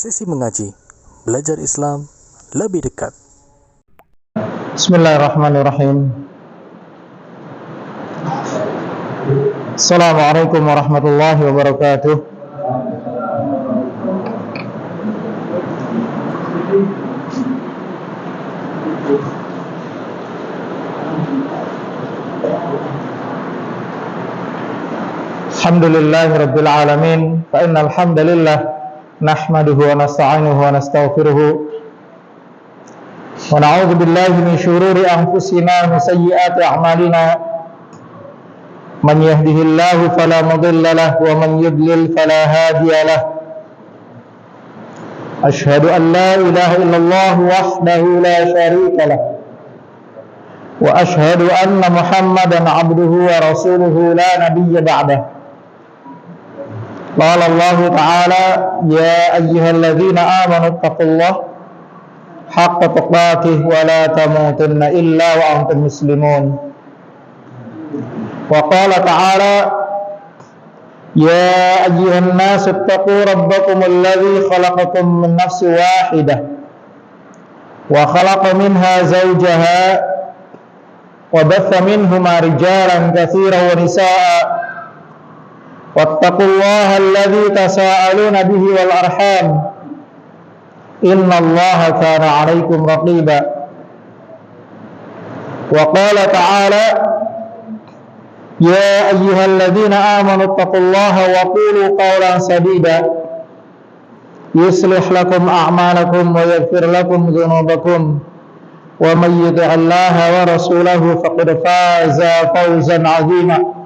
Sesi mengaji, belajar Islam lebih dekat. Bismillahirrahmanirrahim. Assalamualaikum warahmatullahi wabarakatuh. Alhamdulillahi rabbil alamin. Fa innal hamdalillah nahmaduhu wa nasta'inuhu wa nastaghfiruhu wa na'udzu billahi min shururi anfusina wa min sayyiati a'malina. Man yahdihillahu fala mudilla lahu wa man yudlil fala hadiya lahu. Ashhadu an la ilaha illallah wahdahu la syarika lahu wa ashhadu anna Muhammadan 'abduhu wa rasuluhu la nabiyya ba'dahu. Qala Allah Ta'ala, ya ayyuhalladzina amanu taqullaha haqqa tuqatih wa la tamutunna illa wa antum muslimun. Wa qala ta'ala, ya ayyuhan nasu ittaqu rabbakum alladzi khalaqakum min nafsin wahidah wa khalaqa minha zawjaha wa batha minhuma rijalan katsiran wa nisaa'a wattaqullaha alladzi tasaaluna bihi wal arham innallaha kana 'alaikum raqiba. Wa qala ta'ala, ya ayyuhalladzina amanu taqullaha wa qulu qawlan sadida yuslih lakum a'malakum wa yaghfir lakum dhunubakum wa may yuti'illaha wa rasulahu faqad faza fawzan 'azima.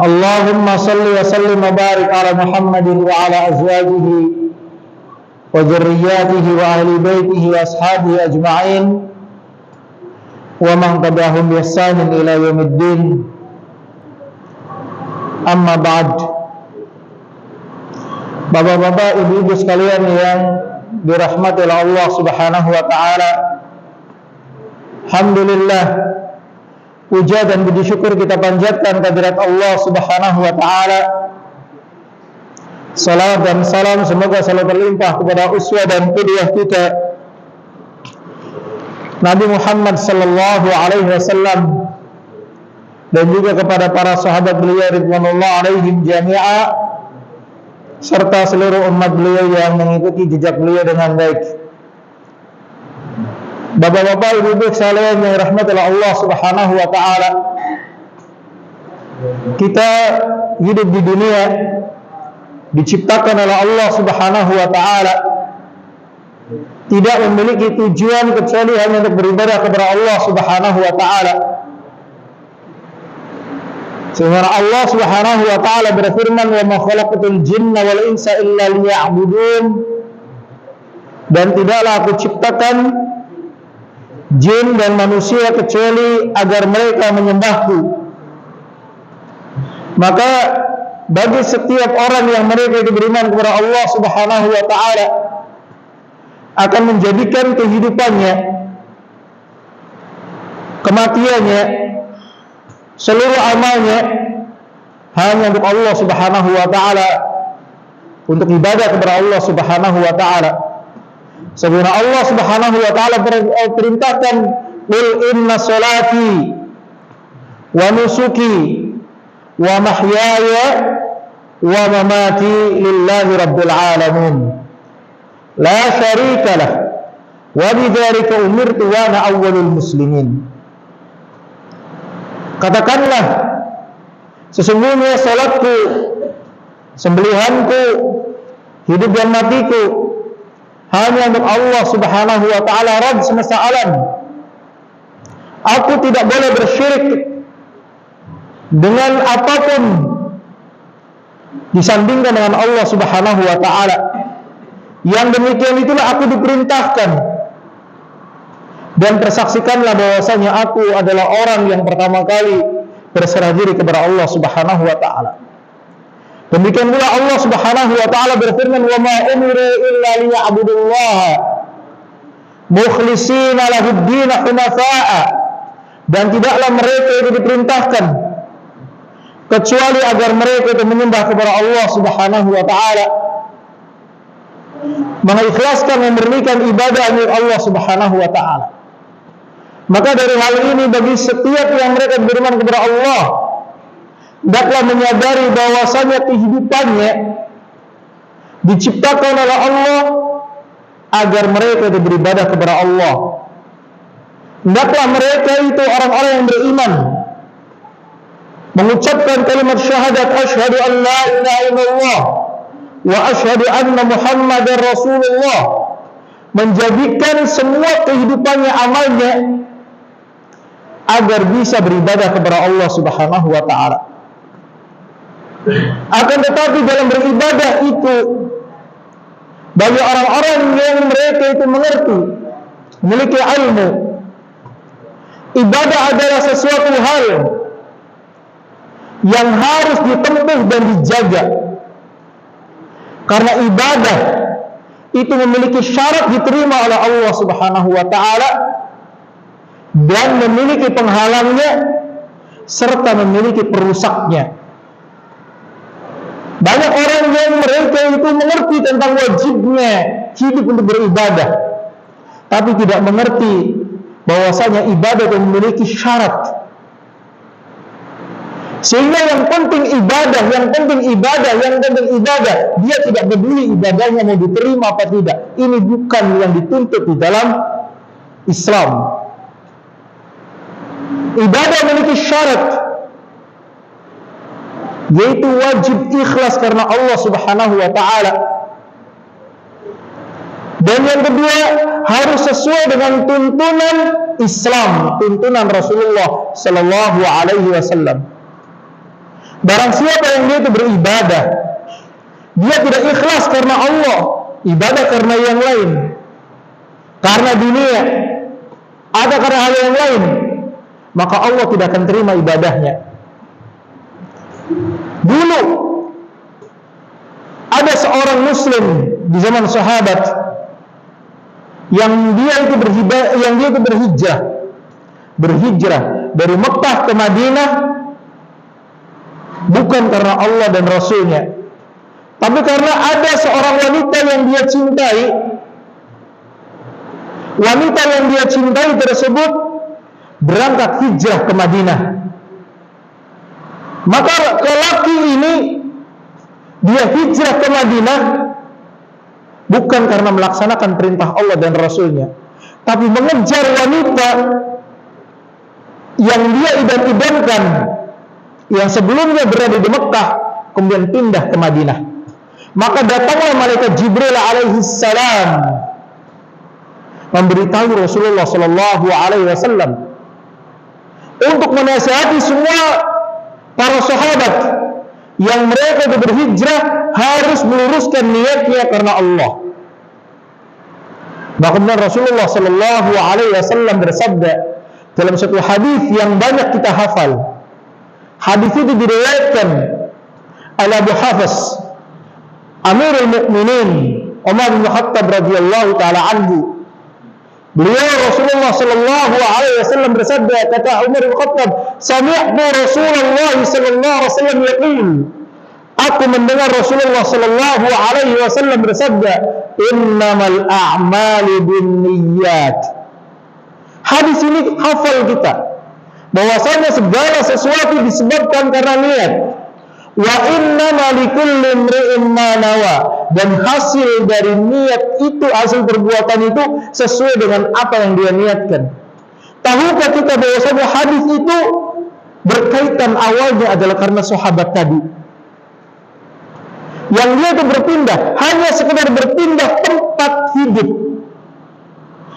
Allahumma salli wa sallim wa barik ala Muhammadin wa ala azwajihi wa dzurriyyatihi wa ahli baitihi wa ashabihi ajma'in wa man tabi'ahum bi ihsanin ila yaumiddin. Amma ba'd. Bapak-bapak, ibu-ibu sekalian yang dirahmati oleh Allah Subhanahu wa taala, alhamdulillah, puja dan puji syukur kita panjatkan kehadirat Allah Subhanahu wa taala. Salam dan salam semoga selalu berlimpah kepada uswah dan qudwah kita Nabi Muhammad sallallahu alaihi wasallam, dan juga kepada para sahabat beliau ridwanullah alaihim jami'a, serta seluruh umat beliau yang mengikuti jejak beliau dengan baik. Bapak-bapak, ibu-ibu sekalian yang dirahmati oleh Allah Subhanahu wa taala, kita hidup di dunia diciptakan oleh Allah Subhanahu wa taala tidak memiliki tujuan kecuali hanya untuk beribadah kepada Allah Subhanahu wa taala. Sehingga Allah Subhanahu wa taala berfirman, wa ma khalaqatul jinna wal insa illa liya'budun, dan tidaklah aku ciptakan jin dan manusia kecuali agar mereka menyembahku. Maka bagi setiap orang yang mereka beriman kepada Allah Subhanahu wa taala akan menjadikan kehidupannya, kematiannya, seluruh amalnya hanya untuk Allah Subhanahu wa taala, untuk ibadah kepada Allah Subhanahu wa taala. Sebagaimana Allah Subhanahu wa taala perintahkan, qul inna salati wa nusuki wa mahyaya wa mamati lillahi rabbil alamin la syarika lah wa bidzalika umirtu wa ana awwalul muslimin. Katakanlah, sesungguhnya salatku, sembelihanku, hidup dan matiku hanya untuk Allah Subhanahu wa taala, Rabb semesta alam. Aku tidak boleh bersyirik dengan apapun disandingkan dengan Allah Subhanahu wa taala. Yang demikian itulah aku diperintahkan. Dan persaksikanlah bahwasanya aku adalah orang yang pertama kali berserah diri kepada Allah Subhanahu wa taala. Demikian pula Allah Subhanahu wa taala berfirman, wa ma umiru illa liya'budullaha mukhlishina lahud-din hunafa'a, dan tidaklah mereka itu diperintahkan kecuali agar mereka itu menyembah kepada Allah Subhanahu wa taala, mengikhlaskan memurnikan ibadah milik Allah Subhanahu wa taala. Maka dari hal ini bagi setiap yang mereka beriman kepada Allah, hendaklah menyadari bahwasanya kehidupannya diciptakan oleh Allah agar mereka itu beribadah kepada Allah. Hendaklah mereka itu orang-orang yang beriman, mengucapkan kalimat syahadat asyhadu an la ilaha illallah wa asyhadu anna Muhammadar Rasulullah, menjadikan semua kehidupannya, amalnya agar bisa beribadah kepada Allah Subhanahu wa taala. Akan tetapi dalam beribadah itu, bagi orang-orang yang mereka itu mengerti, memiliki ilmu, ibadah adalah sesuatu hal yang harus ditempuh dan dijaga. Karena ibadah itu memiliki syarat diterima oleh Allah Subhanahu wa taala dan memiliki penghalangnya serta memiliki perusaknya. Banyak orang yang mereka itu mengerti tentang wajibnya hidup untuk beribadah, tapi tidak mengerti bahwasanya ibadah itu memiliki syarat. Sehingga yang penting ibadah, dia tidak peduli ibadahnya mau diterima apa tidak. Ini bukan yang dituntut di dalam Islam. Ibadah memiliki syarat, yaitu wajib ikhlas karena Allah Subhanahu wa taala. Dan yang kedua, harus sesuai dengan tuntunan Islam, tuntunan Rasulullah sallallahu alaihi wasallam. Barang siapa yang dia itu beribadah, dia tidak ikhlas karena Allah, ibadah karena yang lain, karena dunia, ada karena hal yang lain, maka Allah tidak akan terima ibadahnya. Dulu ada seorang muslim di zaman sahabat yang dia itu berhijrah dari Mekah ke Madinah, bukan karena Allah dan Rasulnya, tapi karena ada seorang wanita yang dia cintai. Wanita yang dia cintai tersebut berangkat hijrah ke Madinah. Maka lelaki ini dia hijrah ke Madinah bukan karena melaksanakan perintah Allah dan Rasulnya, tapi mengejar wanita yang dia idam-idamkan, yang sebelumnya berada di Mekah kemudian pindah ke Madinah. Maka datanglah malaikat Jibril alaihi salam memberitahu Rasulullah sallallahu alaihi wasallam untuk menasihati semua para sahabat yang mereka itu berhijrah harus meluruskan niatnya karena Allah. Bahkan Rasulullah sallallahu alaihi wasallam bersabda dalam satu hadis yang banyak kita hafal. Hadis itu diriwayatkan oleh Abu Hafiz Amirul Mukminin Umar bin Khattab radhiyallahu taala anhu. Beliau Rasulullah sallallahu alaihi wasallam bersabda, kata Umar bin Khattab, sami'tu Rasulullah sallallahu alaihi wasallam yaqul, aku mendengar Rasulullah sallallahu alaihi wasallam bersabda, innamal a'malu binniyat. Hadis ini hafal kita, bahwasanya segala sesuatu disebabkan karena niat. Wa innama likulli imri'in ma nawa, dan hasil dari niat itu, hasil perbuatan itu sesuai dengan apa yang dia niatkan. Tahukah kita bahwasanya hadis itu berkaitan awalnya adalah karena sahabat tadi yang dia itu berpindah, hanya sekedar berpindah tempat hidup.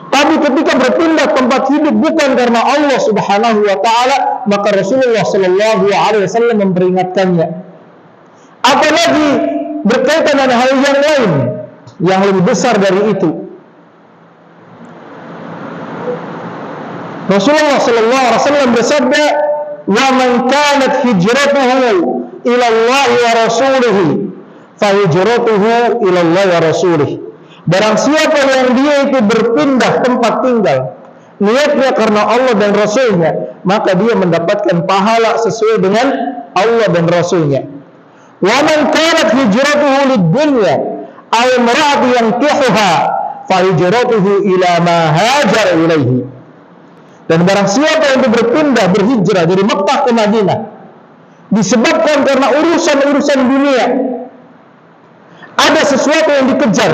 Tapi ketika berpindah tempat hidup bukan karena Allah Subhanahu wa taala, maka Rasulullah sallallahu alaihi wasallam memperingatkannya. Apalagi berkaitan dengan hal yang lain yang lebih besar dari itu. Rasulullah sallallahu alaihi wasallam bersabda, "Wa man kanat hijratuhu ila Allah wa rasulih, fa hijratuhu ila Allah wa rasulih." Barang siapa yang dia itu berpindah tempat tinggal, niatnya karena Allah dan Rasulnya, maka dia mendapatkan pahala sesuai dengan Allah dan Rasulnya. Wa man kanat hijratuhu lid-dunya aw imra'atin yankihuha fa hijratuhu ila ma hajara ilaihi. Dan barang siapa yang berpindah berhijrah dari Mekah ke Madinah disebabkan karena urusan-urusan dunia, ada sesuatu yang dikejar,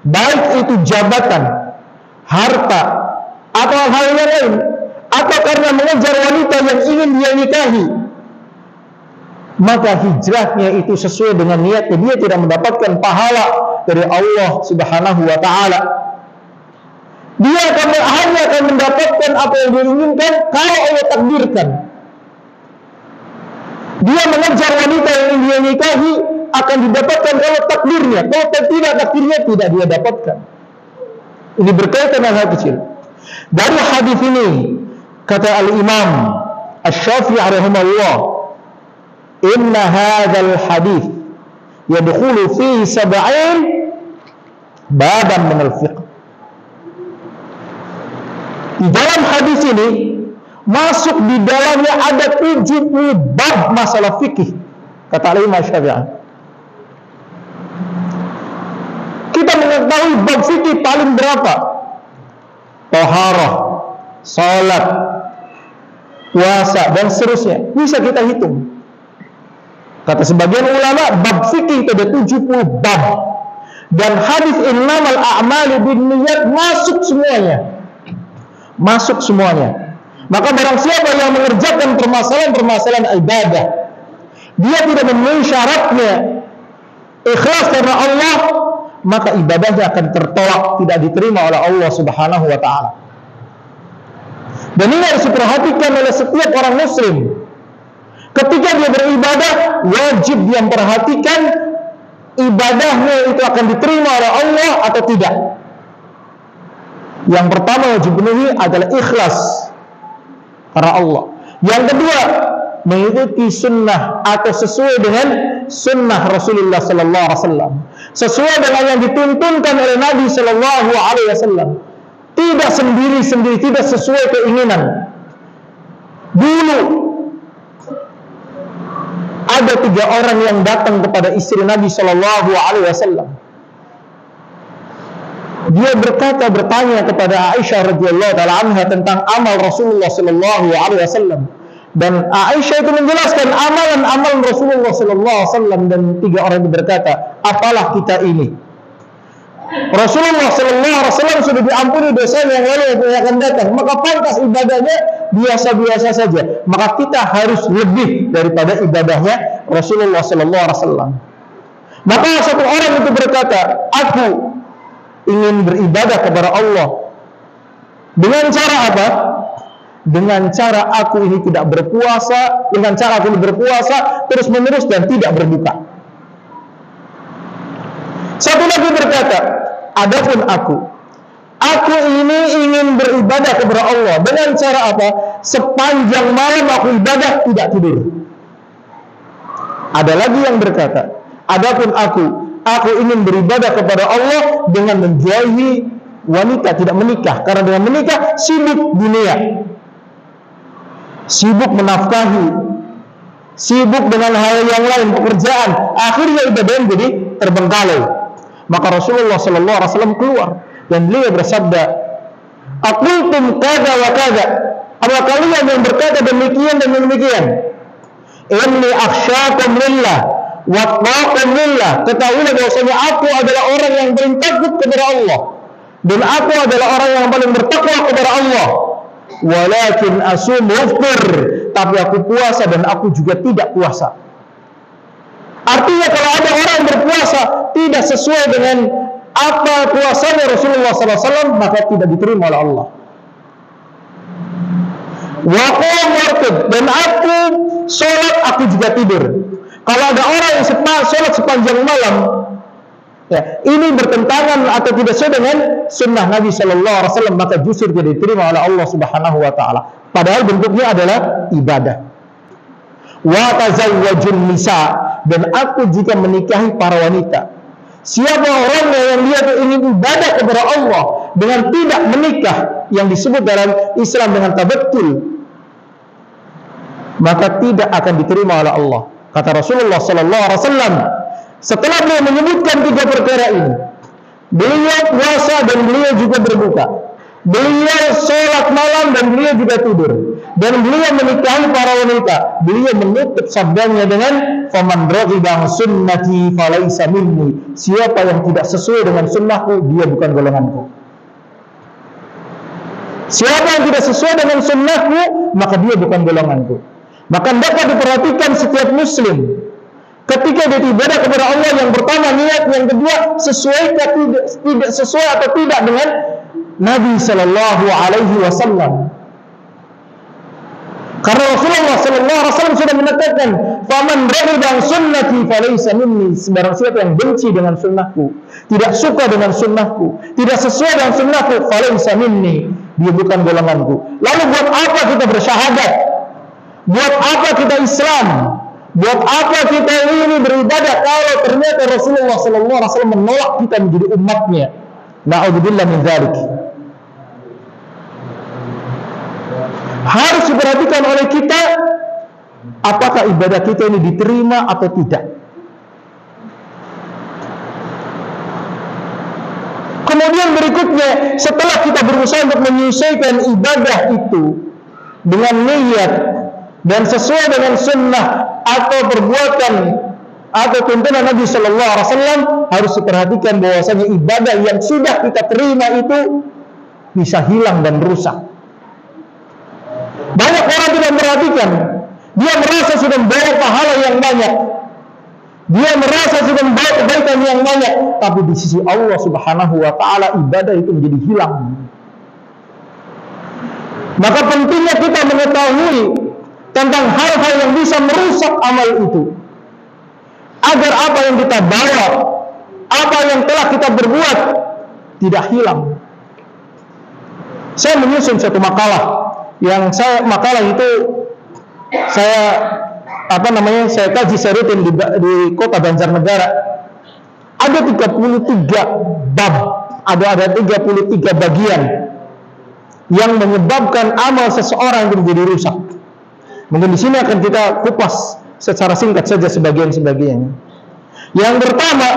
baik itu jabatan, harta, atau hal yang lain, atau karena mengejar wanita yang ingin dia nikahi, maka hijrahnya itu sesuai dengan niatnya, dia tidak mendapatkan pahala dari Allah Subhanahu wa ta'ala. Dia hanya akan mendapatkan apa yang dia inginkan kalau Allah takdirkan. Dia mengejar wanita yang ingin dia nikahi akan didapatkan kalau takdirnya. Kalau tidak takdirnya tidak dia dapatkan. Ini berkaitan dengan hal kecil. Dari hadis ini kata Al-Imam Asy-Syafi'i rahimahullah, inna hadzal hadis yadkhulu fihi 70 baban min al-fiqh. Di dalam hadis ini masuk di dalamnya ada 70 bab masalah fikih, kata Imam Syafi'i. Kita mengetahui bab fikih paling berapa? Taharah, salat, puasa dan seterusnya. Bisa kita hitung. Kata sebagian ulama, bab fikih itu ada 70 bab. Dan hadis innamal a'malu binniyat masuk semuanya. Masuk semuanya. Maka barang siapa yang mengerjakan permasalahan-permasalahan ibadah, dia tidak memenuhi syaratnya ikhlas karena Allah, maka ibadahnya akan tertolak, tidak diterima oleh Allah Subhanahu wa ta'ala. Dan ini harus diperhatikan oleh setiap orang muslim. Ketika dia beribadah, wajib dia memperhatikan ibadahnya itu akan diterima oleh Allah atau tidak. Yang pertama wajib penuhi adalah ikhlas karena Allah. Yang kedua, mengikuti sunnah atau sesuai dengan sunnah Rasulullah Sallallahu Alaihi Wasallam, sesuai dengan yang dituntunkan oleh Nabi Sallallahu Alaihi Wasallam. Tidak sendiri-sendiri, tidak sesuai keinginan. Dulu ada 3 orang yang datang kepada istri Nabi Sallallahu Alaihi Wasallam. Dia bertanya kepada Aisyah radhiyallahu taala anha tentang amal Rasulullah sallallahu alaihi wasallam. Dan Aisyah itu menjelaskan amalan Rasulullah sallallahu alaihi wasallam, dan 3 orang itu berkata, "Apalah kita ini? Rasulullah sallallahu alaihi wasallam sudah diampuni dosanya yang lalu yang akan datang, maka pantas ibadahnya biasa-biasa saja. Maka kita harus lebih daripada ibadahnya Rasulullah sallallahu alaihi wasallam." Maka satu orang itu berkata, "Aku ingin beribadah kepada Allah. Dengan cara apa? Dengan cara aku ini tidak berpuasa, dengan cara aku ini berpuasa terus menerus dan tidak berbuka." Satu lagi berkata, "Adapun aku ini ingin beribadah kepada Allah. Dengan cara apa? Sepanjang malam aku ibadah tidak tidur." Ada lagi yang berkata, "Adapun aku ingin beribadah kepada Allah dengan menjauhi wanita, tidak menikah. Karena dengan menikah sibuk dunia, sibuk menafkahi, sibuk dengan hal yang lain, pekerjaan. Akhirnya ibadah jadi terbengkalai." Maka Rasulullah sallallahu alaihi wasallam keluar dan beliau bersabda, "Aqultum kada wa kada." Apa kalian yang berkata demikian dan demikian? "Inni akhsyakum lillah wattaqum lillah." Ketahuilah bahwasanya aku adalah orang yang paling takut kepada Allah dan aku adalah orang yang paling bertakwa kepada Allah. Walakin asum waftir, tapi aku puasa dan aku juga tidak puasa. Artinya kalau ada orang yang berpuasa tidak sesuai dengan apa puasanya Rasulullah SAW, maka tidak diterima oleh Allah. Wa qum warqud, dan aku sholat aku juga tidur. Kalau ada orang yang sholat sepanjang malam, ya, ini bertentangan atau tidak sesuai dengan sunnah Nabi Sallallahu Alaihi Wasallam, maka justru tidak diterima oleh Allah Subhanahu Wa Taala. Padahal bentuknya adalah ibadah. Wa tazawwajun nisa, dan aku jika menikahi para wanita. Siapa orang yang dia ingin ibadah kepada Allah dengan tidak menikah, yang disebut dalam Islam dengan tabattul, maka tidak akan diterima oleh Allah. Kata Rasulullah sallallahu alaihi wasallam, setelah beliau menyebutkan 3 perkara ini, beliau puasa dan beliau juga berbuka, beliau sholat malam dan beliau juga tidur, dan beliau menikahi para wanita. Beliau menutup sabdanya dengan faman raghiba an sunnati falaysa minni, siapa yang tidak sesuai dengan sunnahku, dia bukan golonganku. Siapa yang tidak sesuai dengan sunnahku, maka dia bukan golonganku. Maka dapat diperhatikan setiap muslim ketika dia ibadah kepada Allah, yang pertama niat, yang kedua sesuai atau tidak sesuai atau tidak dengan Nabi sallallahu alaihi wasallam. Karena Rasulullah sallallahu alaihi wasallam sudah menyatakan, "Faman raghiba an sunnati falaysa minni." Barang siapa yang benci dengan sunnahku, tidak suka dengan sunnahku, tidak sesuai dengan sunnahku, falaysa minni, dia bukan golonganku. Lalu buat apa kita bersyahadat? Buat apa kita Islam? Buat apa kita ini beribadah kalau ternyata Rasulullah sallallahu alaihi wasallam menolak kita menjadi umatnya? Na'udzubillah min dzalik. Harus diperhatikan oleh kita, apakah ibadah kita ini diterima atau tidak. Kemudian berikutnya, setelah kita berusaha untuk menyesuaikan ibadah itu dengan niat dan sesuai dengan sunnah atau perbuatan atau tuntunan Nabi Sallallahu Alaihi Wasallam, harus diperhatikan bahwasanya ibadah yang sudah kita terima itu bisa hilang dan rusak. Banyak orang tidak memperhatikan, dia merasa sudah membawa pahala yang banyak, dia merasa sudah membawa kebaikan yang banyak, tapi di sisi Allah Subhanahu wa Ta'ala ibadah itu menjadi hilang. Maka pentingnya kita mengetahui tentang hal-hal yang bisa merusak amal itu, agar apa yang kita bawa, apa yang telah kita berbuat tidak hilang. Saya menyusun satu makalah, yang makalah itu saya kaji rutin di kota Banjarnegara. Ada 33 bab, ada 33 bagian yang menyebabkan amal seseorang menjadi rusak. Mungkin di sini akan kita kupas secara singkat saja sebagian-sebagiannya. Yang pertama,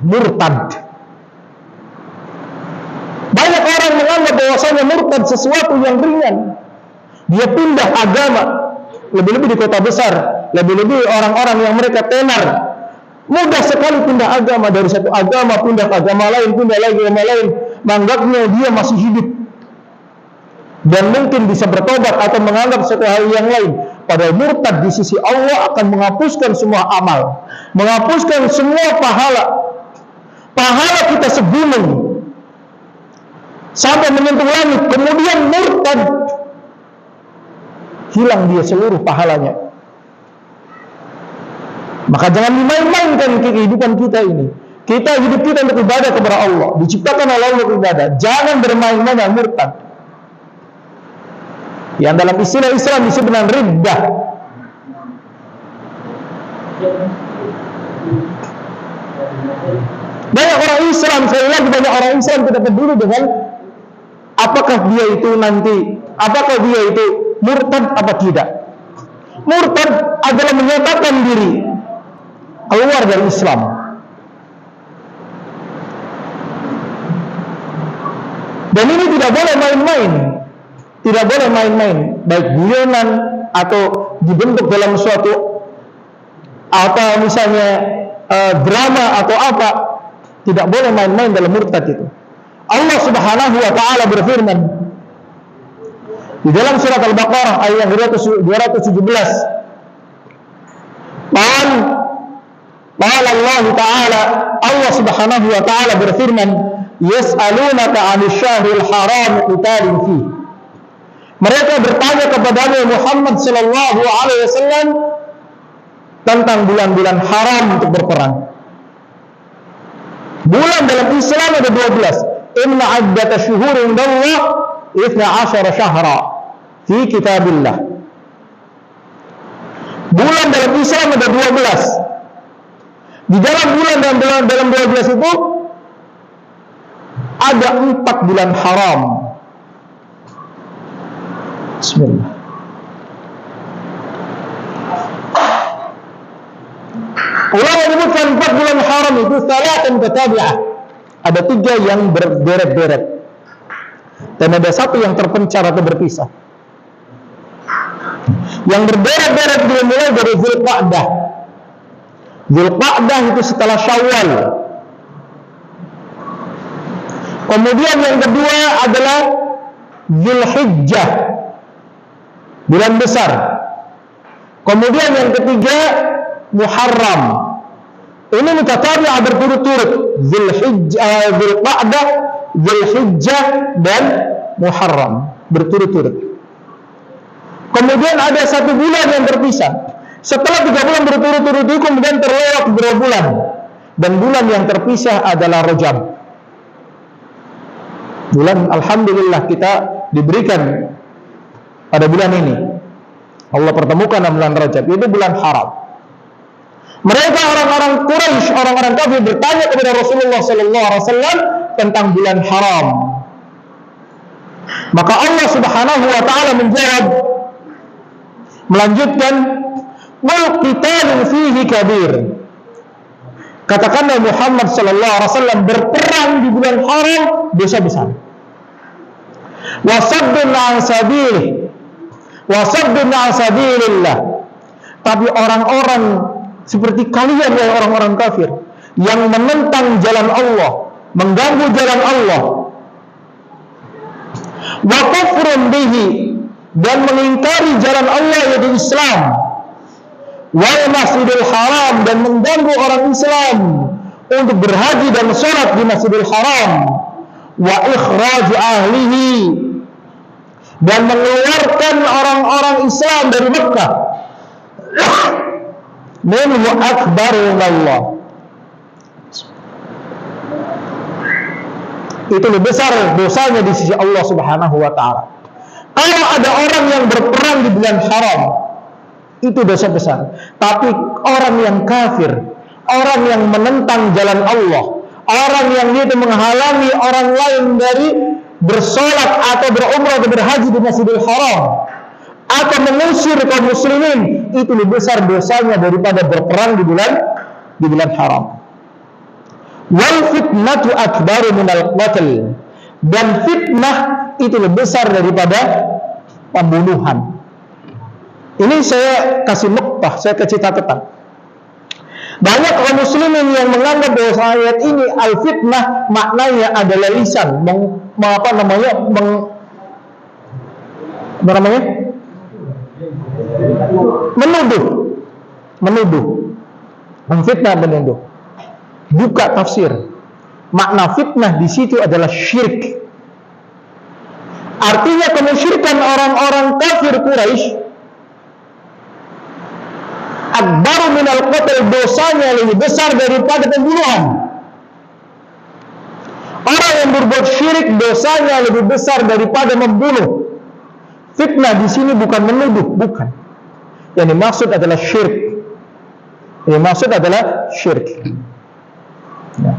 murtad. Banyak orang menganggap bahwasanya murtad sesuatu yang ringan. Dia pindah agama, lebih-lebih di kota besar, lebih-lebih orang-orang yang mereka tenar, mudah sekali pindah agama, dari satu agama pindah ke agama lain, pindah lagi ke agama lain, menganggapnya dia masih hidup dan mungkin bisa bertobat atau menganggap satu hal yang lain. Padahal murtad di sisi Allah akan menghapuskan semua amal, menghapuskan semua pahala. Pahala kita segunung sampai menyentuh langit, kemudian murtad, hilang dia seluruh pahalanya. Maka jangan dimain-mainkan kehidupan kita ini. Hidup kita untuk ibadah kepada Allah, diciptakan oleh Allah untuk ibadah. Jangan bermain-main dengan murtad, yang dalam istilah Islam disebut dengan riddah. Banyak orang Islam, sekali lagi banyak orang Islam tidak peduli dengan apakah dia itu murtad apa tidak. Murtad adalah menyatakan diri keluar dari Islam. Dan ini tidak boleh main-main. Tidak boleh main-main, baik guyonan atau dibentuk dalam suatu atau misalnya drama atau apa. Tidak boleh main-main dalam murtad itu. Allah Subhanahu wa Ta'ala berfirman di dalam surat Al-Baqarah ayat yang 217. Qala Allah Ta'ala, Allah Subhanahu wa Ta'ala berfirman, yas'alunaka 'anil syahril haram qitalin fihi. Mereka bertanya kepada Nabi Muhammad sallallahu alaihi wasallam tentang bulan-bulan haram untuk berperang. Bulan dalam Islam ada 12. Inna 'iddata syuhuri indallah 12 syahra fi kitabillah. Bulan dalam Islam ada 12. Di dalam bulan dalam 12 itu ada 4 bulan haram. Bismillah. Ulama menyebutkan 4 bulan haram itu salatun mutatabi'ah. Ada 3 yang berderet-deret. Dan ada 1 yang terpencar atau berpisah. Yang berderet-deret dimulai dari Zulqa'dah. Zulqa'dah itu setelah Syawal. Kemudian yang kedua adalah Zulhijjah, bulan besar. Kemudian yang ketiga Muharram. Ini mutatabi'ah berturut-turut. Zulqa'dah, Zulhijjah dan Muharram berturut-turut. Kemudian ada 1 bulan yang terpisah. Setelah 3 bulan berturut-turut itu kemudian terlewat beberapa bulan. Dan bulan yang terpisah adalah Rajab. Bulan alhamdulillah kita diberikan pada bulan ini. Allah pertemukan dalam bulan Rajab. Itu bulan haram. Mereka orang-orang Quraisy, orang-orang kafir bertanya kepada Rasulullah SAW tentang bulan haram. Maka Allah Subhanahu wa taala menjawab, melanjutkan, wal qitalun fihi kabir. Katakanlah Muhammad sallallahu alaihi wasallam, berperang di bulan haram dosa besar. Wa saddun an sabilih, wa saddun an sabilillah. Tapi orang-orang seperti kalian ya orang-orang kafir yang menentang jalan Allah, mengganggu jalan Allah, wa kufrun bihi, dan mengingkari jalan Allah yaitu Islam, wal masjidil haram, dan mengganggu orang Islam untuk berhaji dan sholat di Masjidil Haram, wa ikhraj ahlihi, dan mengeluarkan orang-orang Islam dari Mekah, minhu akbarun Allah, itu lebih besar dosanya di sisi Allah Subhanahu wa taala. Kalau ada orang yang berperang di bulan haram, itu dosa besar. Tapi orang yang kafir, orang yang menentang jalan Allah, orang yang dia menghalangi orang lain dari bersolat atau berumrah atau berhaji di Masjidil Haram, atau mengusir kaum muslimin, itu lebih besar dosanya daripada berperang di bulan haram. Wal fitnatu akbaru minal qatl, dan fitnah itu lebih besar daripada pembunuhan. Ini saya kasih nuktah, saya kasih catatan. Banyak kaum muslimin yang menganggap bahwa ayat ini al-fitnah maknanya adalah lisan, menuduh. Memfitnah, menuduh. Buka tafsir. Makna fitnah di situ adalah syirik. Artinya kemusyrikan orang-orang kafir Quraisy akbaru minal qatl, dosanya lebih besar daripada pembunuhan. Orang yang berbuat syirik dosanya lebih besar daripada membunuh. Fitnah di sini bukan menuduh, bukan. Yang dimaksud adalah syirik. Yang dimaksud adalah syirik. Ya.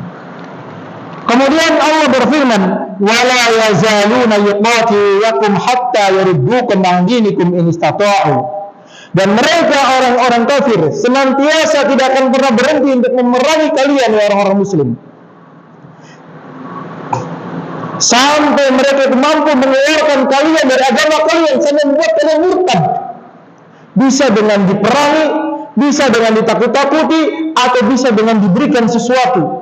Kemudian Allah berfirman, wala yazaluna yuqatilukum hatta yaruddukum an dinikum in istata'u. Dan mereka orang-orang kafir senantiasa tidak akan pernah berhenti untuk memerangi kalian ya orang-orang muslim, sampai mereka mampu mengeluarkan kalian dari agama kalian, sampai membuat kalian murtad. Bisa dengan diperangi, bisa dengan ditakut-takuti, atau bisa dengan diberikan sesuatu.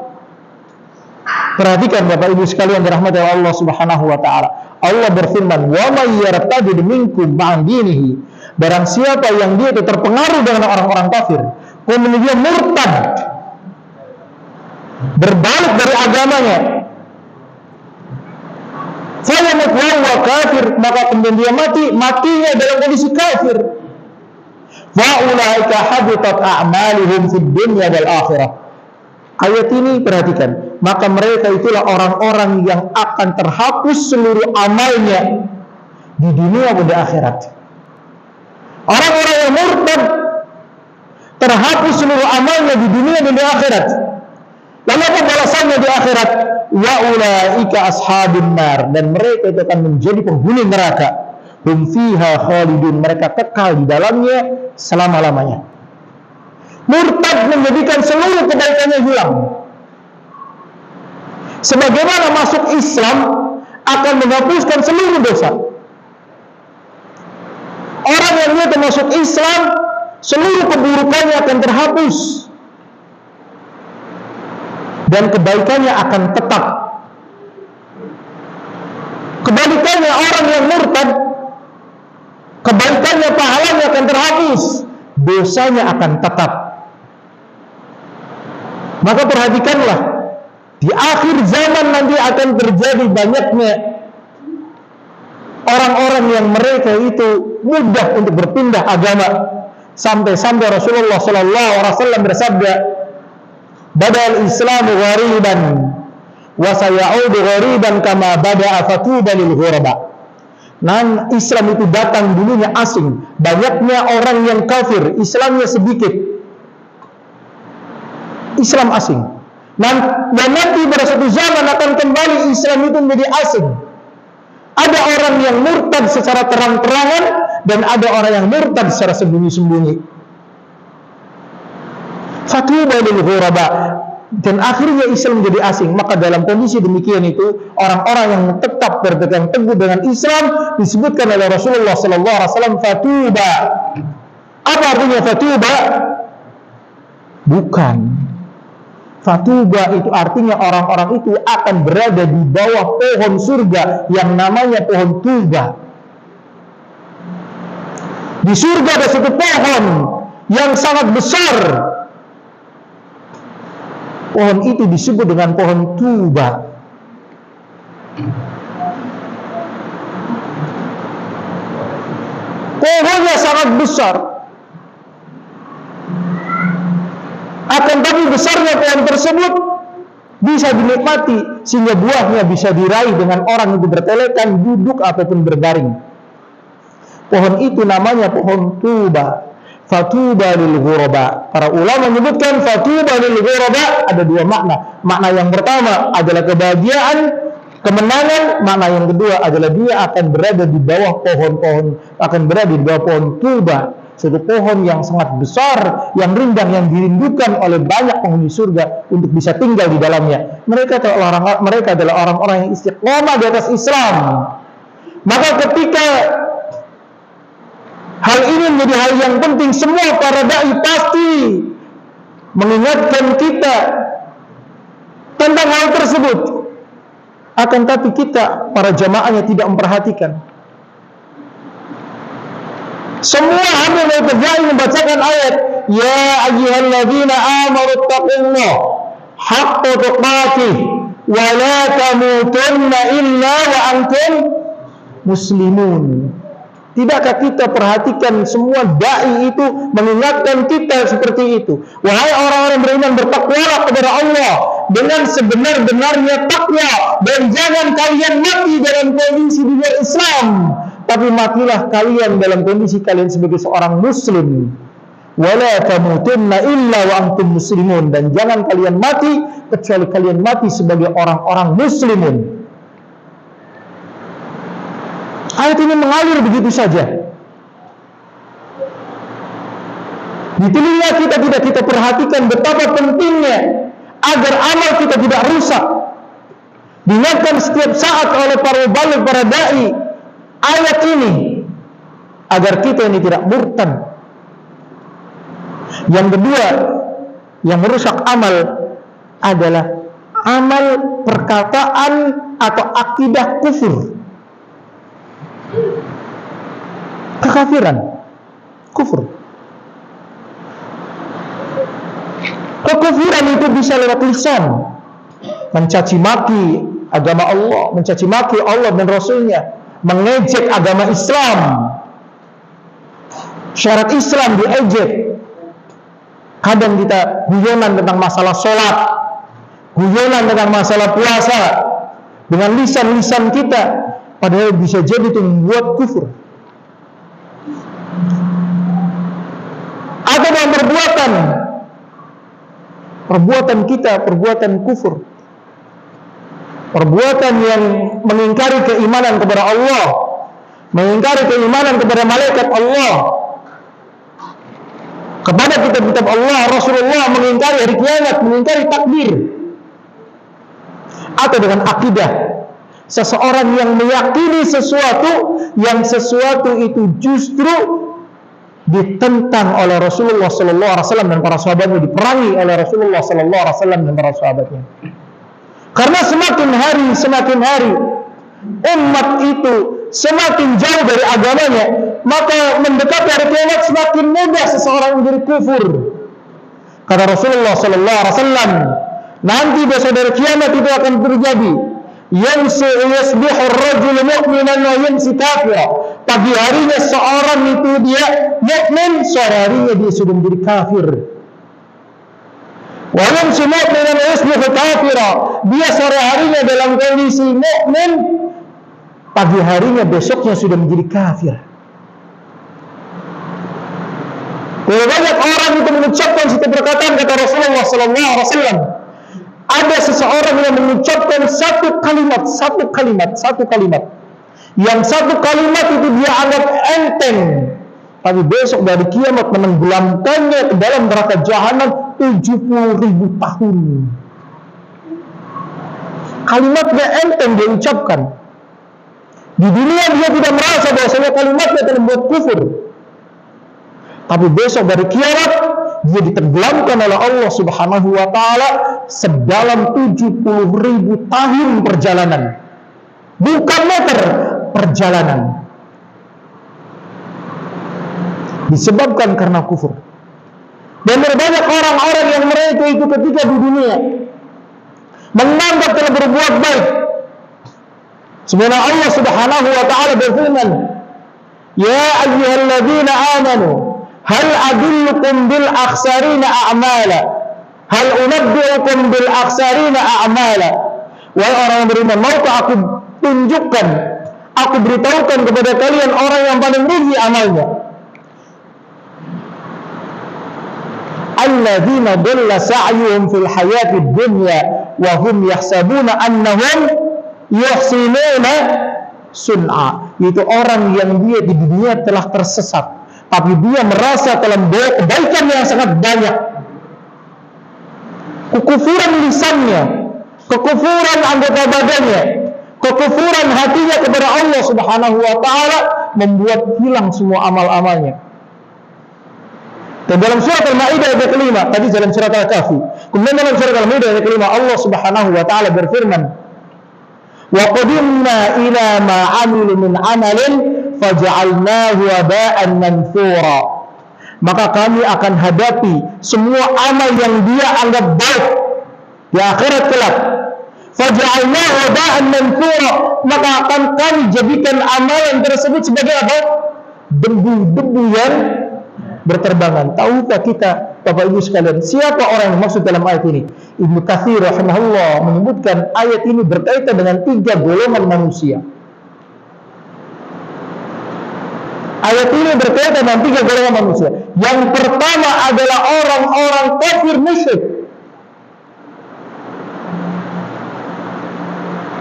Perhatikan Bapak Ibu sekalian dirahmati Allah Subhanahu wa taala. Allah berfirman, "Wa may yartadid minkum ma'an dinihi." Barang siapa yang dia itu terpengaruh dengan orang-orang kafir, kemudian dia murtad, berbalik dari agamanya, saya wa kafir, maka kemudian dia matinya dalam kondisi kafir. Fa ulaika habitat a'maluhum fid dunya wal akhirah. Ayat ini perhatikan, maka mereka itulah orang-orang yang akan terhapus seluruh amalnya di dunia dan di akhirat. Orang-orang yang murtad terhapus seluruh amalnya di dunia dan di akhirat. Lalu apa balasannya di akhirat? Wa ulaika ashabun nar, dan mereka itu akan menjadi penghuni neraka. Hum fiha khalidun, mereka kekal di dalamnya selama-lamanya. Murtad menjadikan seluruh kebaikannya hilang. Sebagaimana masuk Islam akan menghapuskan seluruh dosa. Orang yang dia masuk Islam, seluruh keburukannya akan terhapus dan kebaikannya akan tetap. Kebalikannya orang yang murtad, kebaikannya, pahalanya akan terhapus, dosanya akan tetap. Maka perhatikanlah, di akhir zaman nanti akan terjadi banyaknya orang-orang yang mereka itu mudah untuk berpindah agama, sampai-sampai Rasulullah sallallahu alaihi wasallam bersabda, "Badal Islamu ghariban wa sayaudu ghariban kama bada'a fatuba lil ghuraba." Nah, Islam itu datang dulunya asing, banyaknya orang yang kafir, Islamnya sedikit. Islam asing. Dan nanti pada suatu zaman akan kembali Islam itu menjadi asing. Ada orang yang murtad secara terang-terangan dan ada orang yang murtad secara sembunyi-sembunyi. Fatuba lil ghuraba. Dan akhirnya Islam menjadi asing. Maka dalam kondisi demikian itu, orang-orang yang tetap berpegang teguh dengan Islam disebutkan oleh Rasulullah sallallahu alaihi wasallam fatuba. Apa artinya fatuba? Bukan. Fatuba itu artinya orang-orang itu akan berada di bawah pohon surga yang namanya pohon tuba. Di surga ada satu pohon yang sangat besar. Pohon itu disebut dengan pohon tuba. Pohonnya sangat besar. Akan tapi besarnya pohon tersebut bisa dinikmati sehingga buahnya bisa diraih dengan orang itu bertelekan, duduk ataupun berbaring. Pohon itu namanya pohon tuba. Fatuba lil ghuraba. Para ulama menyebutkan fatuba lil ghuraba ada dua makna. Makna yang pertama adalah kebahagiaan, kemenangan. Makna yang kedua adalah dia akan berada di bawah pohon-pohon, akan berada di bawah pohon tuba. Suatu pohon yang sangat besar, yang rindang, yang dirindukan oleh banyak penghuni surga untuk bisa tinggal di dalamnya. Mereka adalah orang-orang yang istiqomah di atas Islam. Maka ketika hal ini menjadi hal yang penting, semua para dai pasti mengingatkan kita tentang hal tersebut. Akan tapi kita, para jamaahnya, tidak memperhatikan. Semua hanya membacakan ayat ya ayyuhalladzina amanu taqullaha haqqa tuqatih wa la tamutunna illa wa antum muslimun. Tidakkah kita perhatikan semua dai itu mengingatkan kita seperti itu? Wahai orang-orang beriman, bertakwalah kepada Allah dengan sebenar-benarnya takwa, dan jangan kalian mati dalam kondisi di luar Islam, tapi matilah kalian dalam kondisi kalian sebagai seorang muslim. Wala tamutunna illa wa antum muslimun, dan jangan kalian mati kecuali kalian mati sebagai orang-orang muslimun. Ayat ini mengalir begitu saja. Di telinga kita tidak kita perhatikan betapa pentingnya agar amal kita tidak rusak. Diingatkan setiap saat oleh para muballigh, para dai, ayat ini agar kita ini tidak murtad. Yang kedua yang merusak amal adalah amal perkataan atau akidah kufur, kekafiran, kufur. Kekufuran itu bisa lewat lisan, mencaci maki agama Allah, mencaci maki Allah dan Rasulnya, mengejek agama Islam, syarat Islam diejek. Kadang kita guyonan tentang masalah sholat, guyonan tentang masalah puasa dengan lisan-lisan kita, padahal bisa jadi itu membuat kufur. Atau dalam perbuatan kita, perbuatan kufur, perbuatan yang mengingkari keimanan kepada Allah, mengingkari keimanan kepada malaikat Allah, kepada kitab-kitab Allah, Rasulullah, mengingkari hari kiamat, mengingkari takdir. Atau dengan akidah seseorang yang meyakini sesuatu, yang sesuatu itu justru ditentang oleh Rasulullah sallallahu alaihi wasallam dan para sahabatnya, diperangi oleh Rasulullah sallallahu alaihi wasallam dan para sahabatnya. Karena semakin hari umat itu semakin jauh dari agamanya, maka mendekati hari kiamat semakin mudah seseorang menjadi kufur. Kata Rasulullah sallallahu alaihi wasallam, nanti besok dari kiamat itu akan terjadi yasbihu ar-rajul mu'minan wa yamsi kafira. Pagi harinya seorang itu dia mukmin, sore harinya dia sudah menjadi kafir. Wa yamsi mu'minan wa yasbihu kafira. Dia sore harinya dalam kondisi mukmin, pagi harinya besoknya sudah menjadi kafir. Banyak orang itu mengucapkan satu perkataan, kata Rasulullah sallallahu alaihi wasallam, ada seseorang yang mengucapkan satu kalimat, yang satu kalimat itu dia anggap enteng, tapi besok dari kiamat menenggelamkannya ke dalam neraka jahanam 70.000 tahun. Kalimatnya enteng dia ucapkan. Di dunia dia tidak merasa bahwasanya kalimatnya telah membuat kufur, tapi besok dari kiamat dia ditenggelamkan oleh Allah Subhanahu wa taala sedalam 70.000 tahun perjalanan. Bukan meter, perjalanan. Disebabkan karena kufur. Dan banyak orang-orang yang mereka itu ketika di dunia menganggap telah berbuat baik. Sebenarnya Allah Subhanahu wa taala berfirman, "Ya ayyuhalladzina amanu, hal adullukum bil akhsarina a'mala? Hal unabbi'ukum bil akhsarina a'mala?" Wahai orang yang beriman, maukah aku tunjukkan, aku beritahukan kepada kalian orang yang paling rugi amalnya? Alladzina dhalla sa'yuhum fil hayatid dunya wa hum yahsabuna annahum yuhsinuna sun'a. Itu orang yang dia di dunia telah tersesat, tapi dia merasa telah membawa kebaikan yang sangat banyak. Kekufuran lisannya, kekufuran anggota badannya, kekufuran hatinya kepada Allah Subhanahu wa taala membuat hilang semua amal-amalnya. Dan dalam surat Al-Maidah ayat kelima, tadi dalam surat Al-Kahfi, kemudian dalam surat Al-Maidah ayat kelima, Allah Subhanahu wa taala berfirman, "Wa qadimna ila ma 'amilu min 'amalin faj'alnahu waba'an manthura." Maka kami akan hadapi semua amal yang dia anggap baik di akhirat kelak. Faj'alnahu waba'an manthura, maka akan kami jadikan amalan tersebut sebagai apa? Debu-debu yang berterbangan. Tahukah kita, Bapak Ibu sekalian, siapa orang yang maksud dalam ayat ini? Ibnu Katsir rahimahullah menyebutkan ayat ini berkaitan dengan 3 golongan manusia. Ayat ini berkaitan dengan 3 golongan manusia. Yang pertama adalah orang-orang kafir musyrik.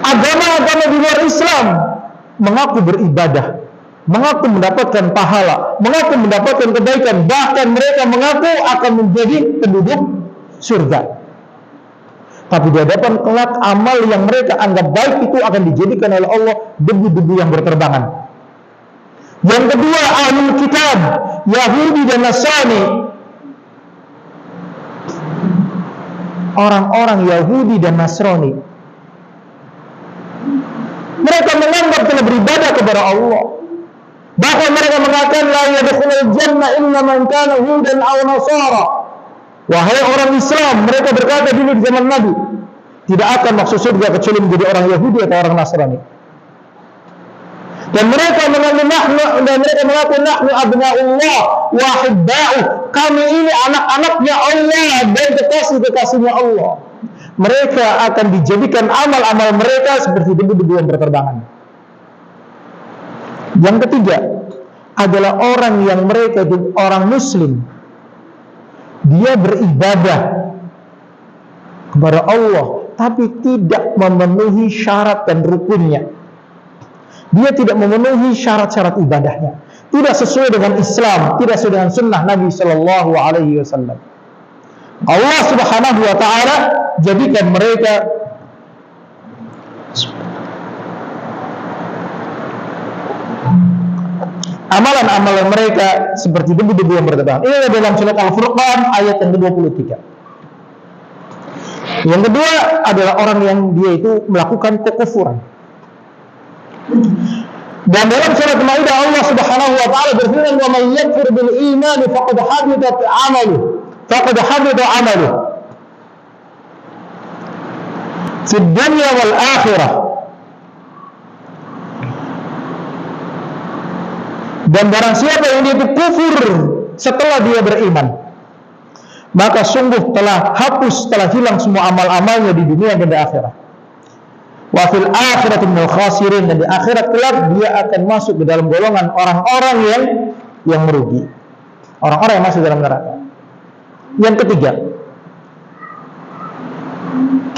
Agama-agama di luar Islam mengaku beribadah, mengaku mendapatkan pahala, mengaku mendapatkan kebaikan, bahkan mereka mengaku akan menjadi penduduk surga. Tapi di hadapan kelak amal yang mereka anggap baik itu akan dijadikan oleh Allah debu-debu yang berterbangan. Yang kedua, ahlul kitab, Yahudi dan Nasrani. Orang-orang Yahudi dan Nasrani, mereka menganggap telah beribadah kepada Allah. Bahkan mereka mengatakan la yadkhulul jannah illa man kana hudan aw nasara. Wahai orang Islam, mereka berkata dulu di zaman Nabi, tidak akan masuk surga kecuali menjadi orang Yahudi atau orang Nasrani. Dan mereka mengaku nahnu abna'ullah wa ahibba'uh. Kami ini anak-anaknya Allah dan kekasih-kekasihnya Allah. Mereka akan dijadikan amal-amal mereka seperti debu-debu yang berterbangan. Yang ketiga adalah orang yang mereka itu orang muslim. Dia beribadah kepada Allah tapi tidak memenuhi syarat dan rukunnya. Dia tidak memenuhi syarat-syarat ibadahnya. tidak sesuai dengan Islam, tidak sesuai dengan sunnah Nabi Shallallahu Alaihi Wasallam. Allah Subhanahu Wa Taala jadikan mereka amalan-amalan mereka seperti debu-debu yang berterbangan. Ini adalah dalam surat Al-Furqan ayat yang ke-23. Yang kedua adalah orang yang dia itu melakukan kekufuran. Dan dalam surat Al-Maidah Allah Subhanahu wa taala berfirman, "Wa may yakfur bil iman faqad habitat 'amaluhu." Faqad habita 'amaluhu. Di dunya wal akhirah. Dan barang siapa yang dia itu kufur setelah dia beriman, maka sungguh telah hapus, telah hilang semua amal-amalnya di dunia dan di akhirat. Wa fil akhirati minal khasirin, dan di akhirat kelak dia akan masuk ke dalam golongan orang-orang yang merugi, orang-orang yang masuk dalam neraka. Yang ketiga,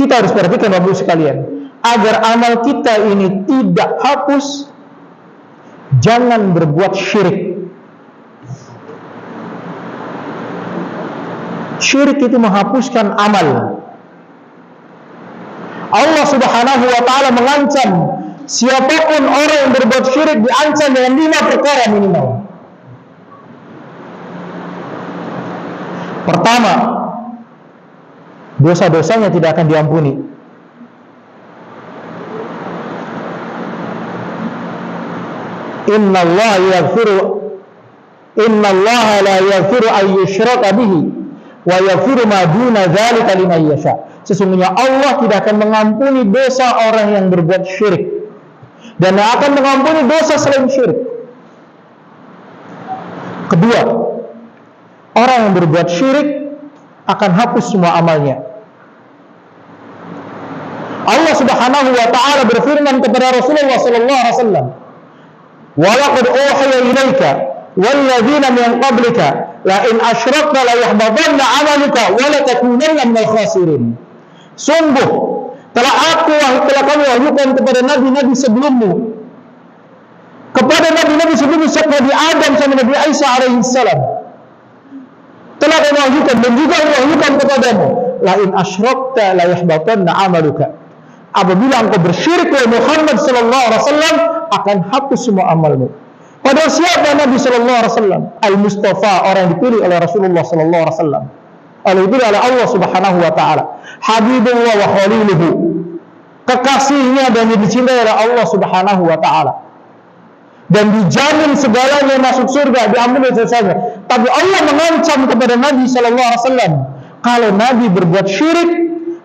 kita harus perhatikan Bapak Ibu sekalian, agar amal kita ini tidak hapus, jangan berbuat syirik. Syirik itu menghapuskan amal. Allah Subhanahu wa taala mengancam siapapun orang yang berbuat syirik diancam dengan 5 perkara minimal. Pertama, dosa-dosanya tidak akan diampuni. Innallaha la yaghfiru an yushraka bihi wa yaghfiru ma duna dzalika liman yasha. Sesungguhnya Allah tidak akan mengampuni dosa orang yang berbuat syirik, dan akan mengampuni dosa selain syirik. Kedua, orang yang berbuat syirik akan hapus semua amalnya. Allah Subhanahu wa taala berfirman kepada Rasulullah sallallahu alaihi wasallam, "Wa laqad uhiya ilaika wal ladzina min qablika la in asyrakta la yahbatanna 'amaluka wa la takunanna minal khasirin." Sungguh telah kami wahyukan kepada nabi-nabi sebelummu, kepada nabi-nabi sebelummu seperti Nabi Adam sama Nabi Isa alaihi salam. Telah kami wahyukan, dan juga wahyukan kepadamu, la in asyrakta la yahbatanna 'amaluka. Apabila engkau bersyirik kepada Muhammad sallallahu alaihi wasallam, akan hapus semua amalmu. Padahal siapa Nabi sallallahu alaihi wasallam? Al-Mustafa, orang yang dipilih oleh Rasulullah sallallahu alaihi wasallam. Dipilih oleh Allah Subhanahu wa taala. Habibullah wa khaliluhu. Kekasihnya dan dicintai oleh Allah Subhanahu wa taala. Dan dijamin segalanya masuk surga, diampuni dosanya. Tapi Allah mengancam kepada Nabi sallallahu alaihi wasallam, kalau Nabi berbuat syirik,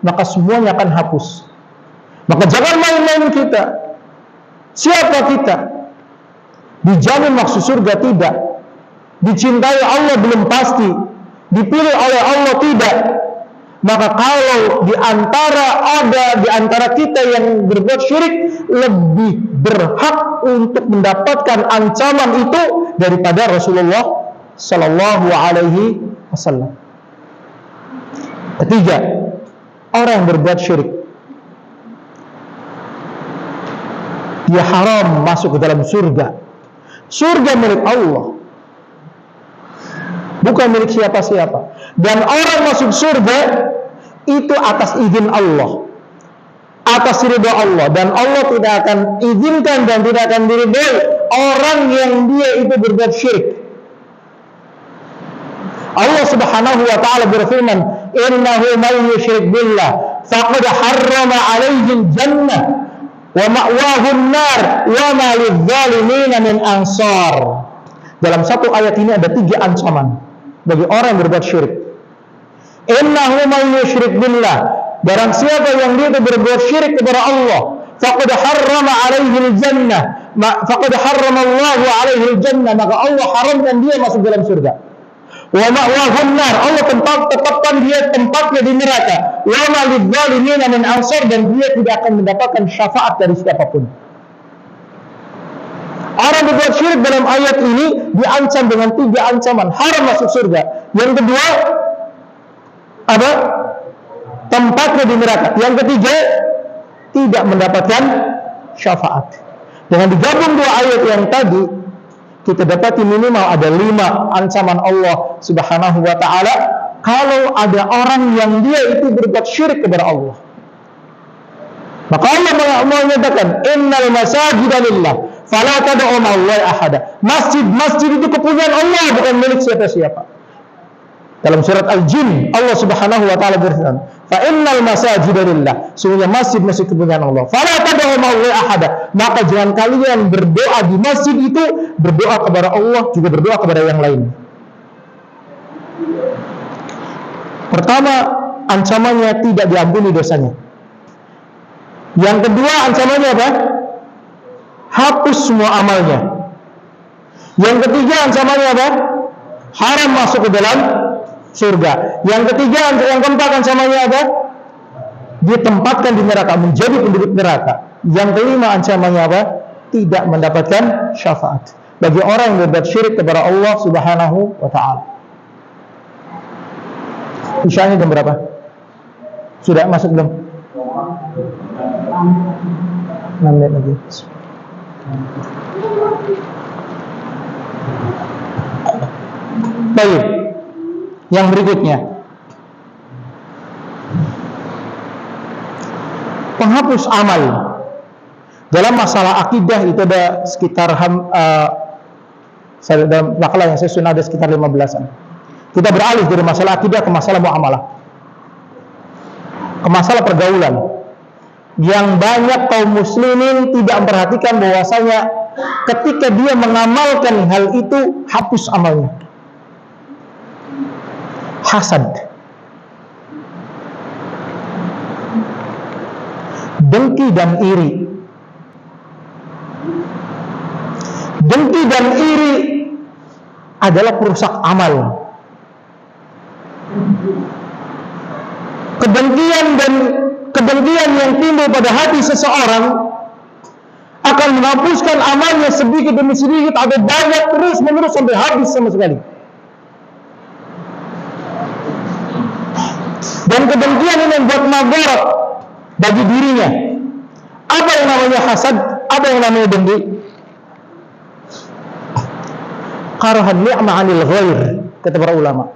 maka semuanya akan hapus. Maka jangan main-main kita. Siapa kita? Dijamin masuk surga tidak. Dicintai Allah belum pasti. Dipilih oleh Allah tidak. Maka kalau di antara kita yang berbuat syirik, lebih berhak untuk mendapatkan ancaman itu daripada Rasulullah sallallahu alaihi wasallam. Ketiga, orang yang berbuat syirik, dia haram masuk ke dalam surga. Surga milik Allah, bukan milik siapa-siapa. Dan orang masuk surga itu atas izin Allah, atas ridha Allah, dan Allah tidak akan izinkan dan tidak akan diridhai orang yang dia itu berbuat syirik. Allah Subhanahu wa taala berfirman, "Innahu may yusyrik billah faqad harrama 'alaihi al-jannah wa ma'wahu an-nar wa ma lidh-dhalimin min ansar." Dalam satu ayat ini ada 3 ancaman bagi orang yang berbuat syirik. Innahu may yusyrik billah, barang siapa yang dia berbuat syirik kepada Allah, faqad harrama 'alaihi al-jannah, faqad harrama Allahu 'alaihi al-jannah, maka Allah haramkan dia masuk dalam surga. Wa ma'wahu an-nar, Allah tetapkan dia tempatnya di neraka. Wa ma lidh-dhalimin min ansar, dan dia tidak akan mendapatkan syafaat dari siapapun. Orang berbuat syirik dalam ayat ini diancam dengan 3 ancaman, haram masuk surga. Yang kedua, apa? Tempatnya di neraka. Yang ketiga, tidak mendapatkan syafaat. Dengan digabung 2 ayat yang tadi, kita dapati minimal ada 5 ancaman Allah Subhanahu wa ta'ala kalau ada orang yang dia itu berbuat syirik kepada Allah. Maka Allah menyatakan, innal masajida lillah fala tad'u ma'allahi ahada. Masjid itu kepunyaan Allah, bukan milik siapa-siapa. Dalam surat Al-Jin, Allah Subhanahu wa ta'ala berfirman, fa innal masajida lillah, sungguhnya masjid kepunyaan Allah. Fala tad'u ma'allahi ahada. Maka jangan kalian berdoa di masjid itu berdoa kepada Allah, juga berdoa kepada yang lain. Pertama, ancamannya tidak diampuni dosanya. Yang kedua, ancamannya apa? Hapus semua amalnya. Yang ketiga, ancamannya apa? Haram masuk ke dalam surga. Yang ketiga, yang keempat, ancamannya apa? Ditempatkan di neraka, menjadi penduduk neraka. Yang kelima, ancamannya apa? Tidak mendapatkan syafaat bagi orang yang berbuat syirik kepada Allah Subhanahu wa ta'ala. Isya'nya jam berapa? Sudah masuk belum? 6 menit lagi. Baik. Yang berikutnya, penghapus amal. Dalam masalah akidah itu ada sekitar dalam makalah yang saya sudah ada sekitar 15-an. Kita beralih dari masalah akidah ke masalah muamalah, ke masalah pergaulan. Yang banyak kaum muslimin tidak memperhatikan bahwasanya ketika dia mengamalkan hal itu, hapus amalnya. Hasad, dengki dan iri. Dengki dan iri adalah perusak amal. Kedengkian yang timbul pada hati seseorang akan menghapuskan amalnya sedikit demi sedikit atau banyak terus menerus sampai habis sama sekali. Dan kedengkian ini membuat madarat bagi dirinya. Apa yang namanya hasad? Apa yang namanya dengki? Karahan ni'ma 'anil ghair, kata para ulama.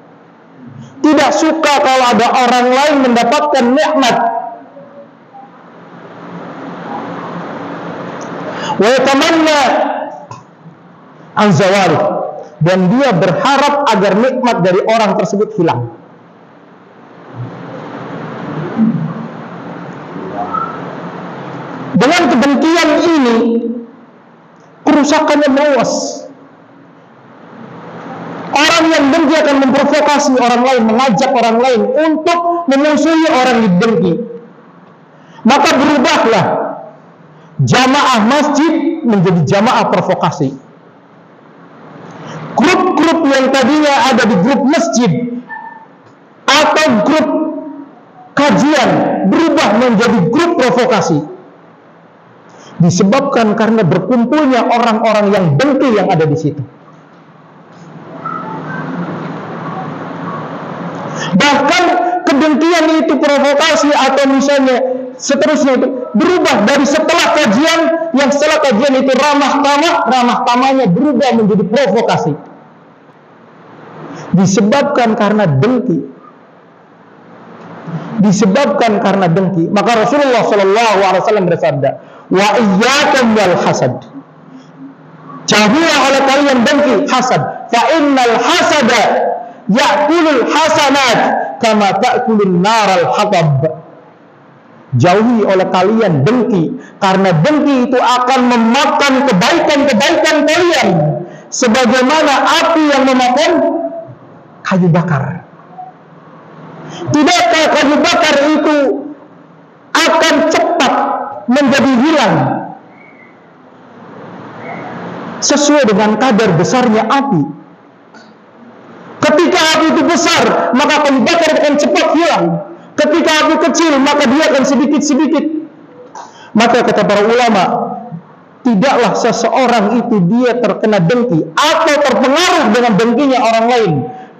Tidak suka kalau ada orang lain mendapatkan nikmat. Wa yatamanna an zawali, dan dia berharap agar nikmat dari orang tersebut hilang. Dengan kedengkian ini, kerusakannya meluas. Orang yang dengki akan memprovokasi orang lain, mengajak orang lain untuk memusuhi orang yang dengki. Maka berubahlah jamaah masjid menjadi jamaah provokasi. Grup-grup yang tadinya ada di grup masjid atau grup kajian berubah menjadi grup provokasi. Disebabkan karena berkumpulnya orang-orang yang dengki yang ada di situ. Bahkan kedengkian itu provokasi atau misalnya seterusnya itu berubah dari setelah kajian, yang setelah kajian itu ramah tamahnya berubah menjadi provokasi. Disebabkan karena dengki. Maka Rasulullah SAW bersabda, wa iyyakum wal hasad. Jauhilah oleh kalian dengki, hasad. Fa innal hasada ya'kulul hasanat kama ta'kulun naral hatab. Jauhi oleh kalian dengki, karena dengki itu akan memakan kebaikan-kebaikan kalian sebagaimana api yang memakan kayu bakar. Tidakkah kayu bakar itu akan cepat menjadi hilang sesuai dengan kadar besarnya api? Ketika api itu besar, maka kayu bakar akan cepat hilang. Ketika api kecil, maka dia akan sedikit-sedikit. Maka kata para ulama, tidaklah seseorang itu dia terkena dengki atau terpengaruh dengan dengkinya orang lain,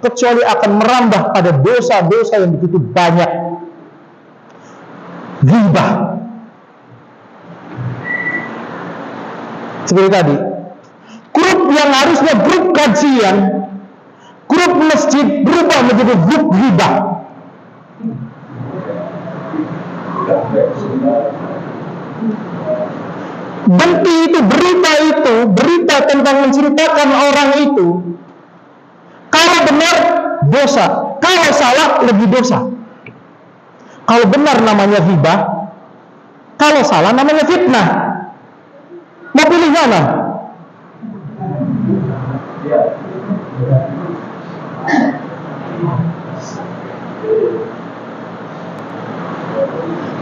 kecuali akan merambah pada dosa-dosa yang begitu banyak. Ghibah, seperti tadi, Grup yang harusnya grup kajian, grup masjid berubah menjadi grup ghibah. Dengki itu, berita tentang menceritakan orang itu, kalau benar dosa, kalau salah lebih dosa. Kalau benar namanya ghibah, kalau salah namanya fitnah. Mau pilih mana?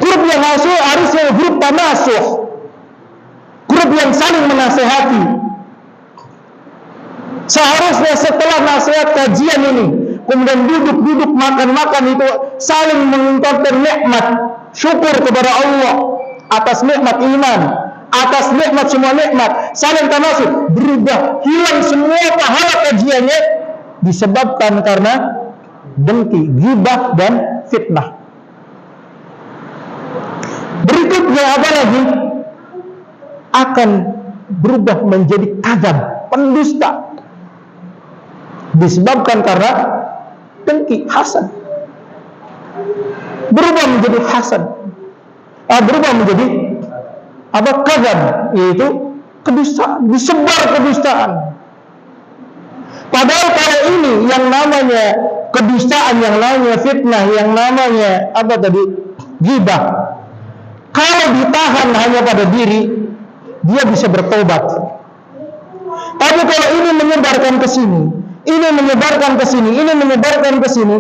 Grup yang harusnya grup tanasuh, grup yang saling menasehati. Seharusnya setelah nasihat kajian ini, kemudian duduk makan-makan itu saling mengungkapkan nikmat syukur kepada Allah atas nikmat iman, atas nikmat semua nikmat, saling tanasuh, berubah, hilang semua pahala kajiannya disebabkan karena dengki, ghibah dan fitnah. Berikutnya apa lagi? Akan berubah menjadi kadzab, pendusta, disebabkan karena dengki, hasad. Berubah menjadi hasad, berubah menjadi kadzab, yaitu kedustaan, disebar kedustaan. Padahal kalau ini yang namanya kedustaan, yang namanya fitnah, yang namanya ghibah, kalau ditahan hanya pada diri, dia bisa bertobat. Tapi kalau ini menyebarkan ke sini, ini menyebarkan ke sini, ini menyebarkan ke sini,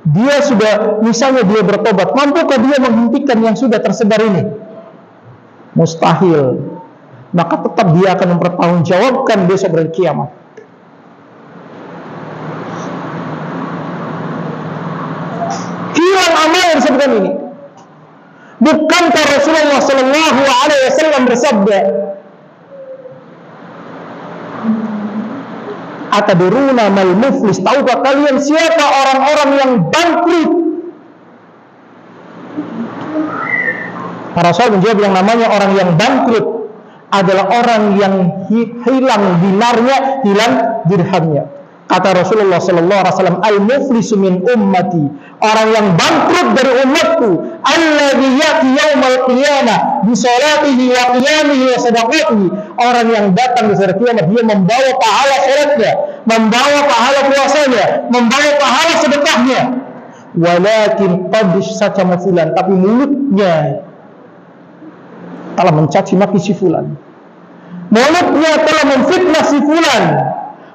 dia sudah, misalnya dia bertobat, mampukah dia menghentikan yang sudah tersebar ini? Mustahil. Maka tetap dia akan mempertanggungjawabkan besok hari kiamat. Hilang amal yang disebutkan ini. Bukankah Rasulullah Sallallahu Alaihi Wasallam bersabda, atadruna mal muflis, tahukah kalian siapa orang-orang yang bangkrut? Para sahabat menjawab, yang namanya orang yang bangkrut adalah orang yang hilang dinarnya, hilang dirhamnya. Kata Rasulullah sallallahu alaihi wasallam, al-muflisu min ummati, orang yang bangkrut dari umatku, alladzi yati yaumal qiyamah bi salatihi wa qiyamihi wa sadaqatihi, orang yang datang di hari kiamat dia membawa pahala salatnya, membawa pahala puasanya, membawa pahala sedekahnya, walakin qad syatama fulan, tapi mulutnya telah mencaci maki si fulan, mulutnya telah memfitnah si fulan,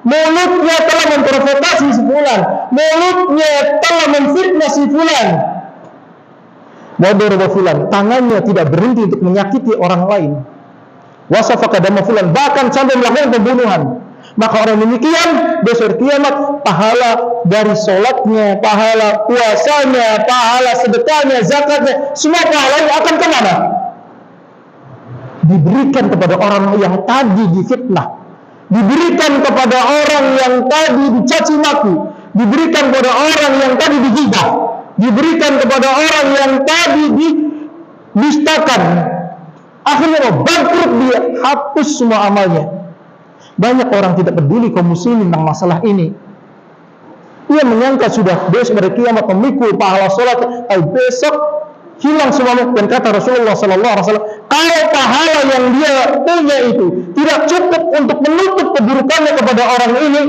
mulutnya telah memprovokasi si fulan, mulutnya telah memfitnah si fulan. Wadaraba fulan, tangannya tidak berhenti untuk menyakiti orang lain. Wasafaka dama fulan, bahkan sampai melakukan pembunuhan. Maka orang demikian besok kiamat pahala dari sholatnya, pahala puasanya, pahala sedekahnya, zakatnya, semua pahalanya akan kemana? Diberikan kepada orang yang tadi difitnah, diberikan kepada orang yang tadi dicaci maki, diberikan kepada orang yang tadi digibah, diberikan kepada orang yang tadi didustakan. Akhirnya bangkrut dia, hapus semua amalnya. Banyak orang tidak peduli kaum muslimin tentang masalah ini. Ia menyangka sudah besok hari kiamat memikul pahala sholat, besok hilang semuanya. Dan kata Rasulullah sallallahu alaihi wasallam, kalau pahala yang dia punya itu tidak cukup untuk menutup keburukannya kepada orang ini,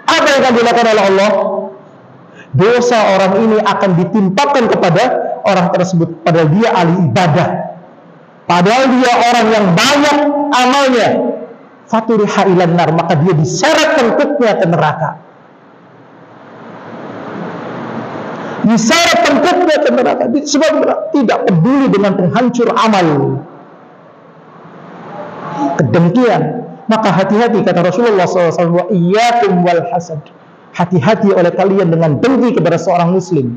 apa yang akan dilakukan oleh Allah? Dosa orang ini akan ditimpakan kepada orang tersebut, padahal dia ahli ibadah, padahal dia orang yang banyak amalnya. Faturiha ilan nar, maka dia diseret tengkuknya ke neraka. Diseret tengkuknya ke neraka, sebab tidak peduli dengan penghancur amal, kedengkian. Maka hati-hati, kata Rasulullah SAW, iyyakum wal hasad, hati-hati oleh kalian dengan dengki kepada seorang muslim.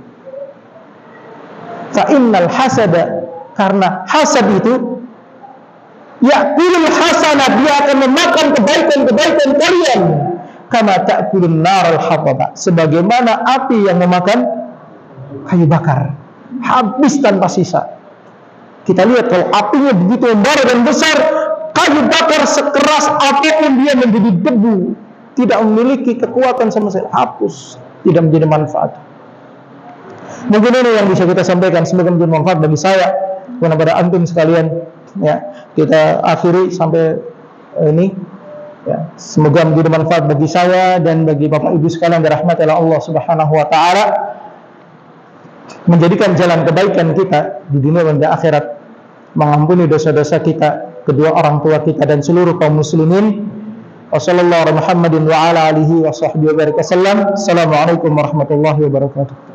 Fa innal hasada, karena hasad itu ya'kulul hasanah, dia akan memakan kebaikan-kebaikan kalian, kama ta'kulun naral hataba, sebagaimana api yang memakan kayu bakar, habis tanpa sisa. Kita lihat kalau apinya begitu membara dan besar, kayu bakar sekeras apapun dia menjadi debu, tidak memiliki kekuatan sama sekali, hapus, tidak menjadi manfaat. Mungkin ini yang bisa kita sampaikan, semoga menjadi manfaat bagi saya dan kepada antum sekalian. Ya, kita akhiri sampai ini. Ya, semoga menjadi manfaat bagi saya dan bagi Bapak Ibu sekalian dirahmati oleh Allah Subhanahu wa taala, menjadikan jalan kebaikan kita di dunia dan di akhirat, mengampuni dosa-dosa kita, kedua orang tua kita dan seluruh kaum muslimin. Wassallallahu ala Muhammadin wa ala alihi wa sahbihi wa barik wasallam. Assalamualaikum warahmatullahi wabarakatuh.